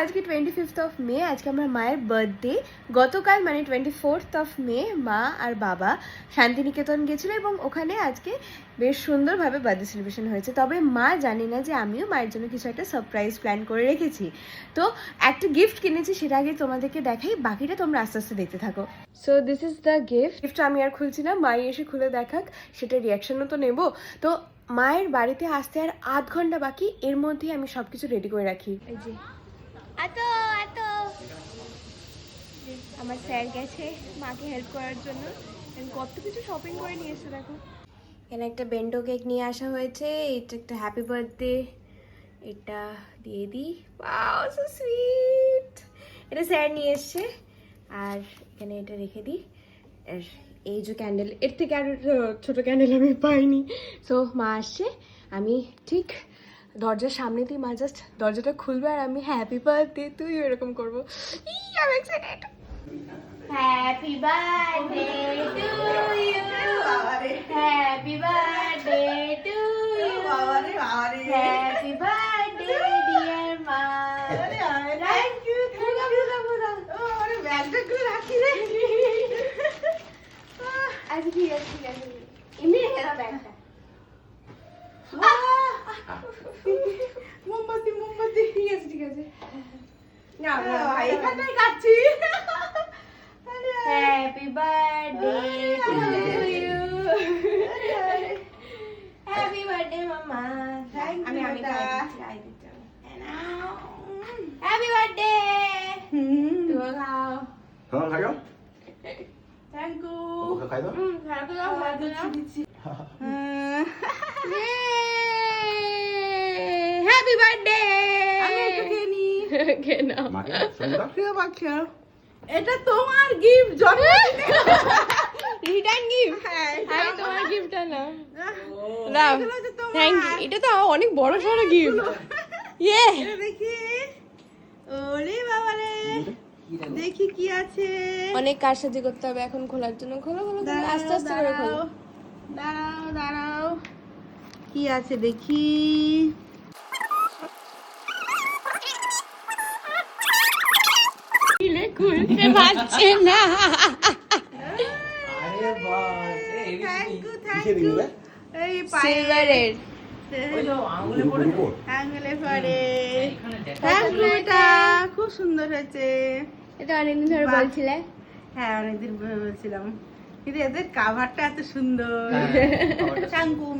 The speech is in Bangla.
আজকে 25th অফ মে, আজকে আমার মায়ের বার্থডে। গতকাল মানে 24th অফ মে মা আর বাবা শান্তিনিকেতন গেছিলো এবং ওখানে আজকে বেশ সুন্দরভাবে বার্থডে সেলিব্রেশন হয়েছে। তবে মা জানে না যে আমিও মায়ের জন্য কিছু একটা সারপ্রাইজ প্ল্যান করে রেখেছি। তো একটা গিফট কিনেছি, সেটা আগে তোমাদেরকে দেখাই, বাকিটা তোমরা আস্তে আস্তে দেখতে থাকো। So this is the gift. আমি আর খুলছি না, মাই এসে খুলে দেখাক, সেটা রিয়াকশনও তো নেবো। তো মায়ের বাড়িতে আসতে আর আধ ঘন্টা বাকি, এর মধ্যেই আমি সবকিছু রেডি করে রাখি। এই যে এত আমার স্যার গেছে মাকে হেল্প করার জন্য, কত কিছু শপিং করে নিয়ে এসে দেখো। এখানে একটা বেন্ডো কেক নিয়ে আসা হয়েছে, এটা একটা হ্যাপি বার্থডে, এটা দিয়ে দিই। ওয়াও সো সুইট, এটা স্যার নিয়ে এসছে। আর এখানে এটা রেখে দিই। আর এই যে ক্যান্ডেল, এর থেকে আর ছোটো ক্যান্ডেল আমি পাইনি। সো মা আসছে, আমি ঠিক দরজার সামনে দিয়ে মা জাস্ট দরজাটা খুলবে আর আমি হ্যাপি বার্থডে তুই এরকম করবো। আমি excited. Happy birthday to you, happy birthday to you, happy birthday dear মা। থ্যাংক ইউ, আরে ব্যাগটা খুলে রাখি রে। আচ্ছা ঠিক আছে ঠিক আছে, এমনি রেখে দাও ব্যাগটা। মোমবাতি মোমবাতি, ঠিক আছে ঠিক আছে। না এখানটাই কাটছি। Happy birthday to you, happy birthday মামা। আমি খাই দিচ্ছি। হ্যাপি বার্থডে, তুমি খাও। হ্যাঁ খাও। Thank you. ওকে খাই দাও। Happy birthday. আমি একটু খেয়ে নি। খেয়ে নাও। মাকে সঙ্গীতা প্রিয় বাচ্চা, এটা তোমার গিফট, জন্মদিনে রিটার্ন গিফট। হ্যাঁ তোমার গিফটটা না দাও। থ্যাংক ইউ, এটা তো অনেক বড় সড়ো গিফট। ইয়ে দেখি, ওরে বাবা রে, দেখি কি আছে। অনেক কারসাজি করতে হবে এখন খোলার জন্য। খোলো খোলো, আস্তে আস্তে করে খোলো। দাঁড়াও দাঁড়াও, কি আছে দেখি। খুলতে পারছে না। আরে বাস থ্যাংক ইউ থ্যাংক ইউ। এই সিলভারের আঙুলে পড়ে। থ্যাংক ইউ, এটা খুব সুন্দর হয়েছে। এটা অনেকদিন ধরে বলছিলে। হ্যাঁ অনেকদিন বলছিলাম, কিন্তু এদের কাভারটা এত সুন্দর। Thank you.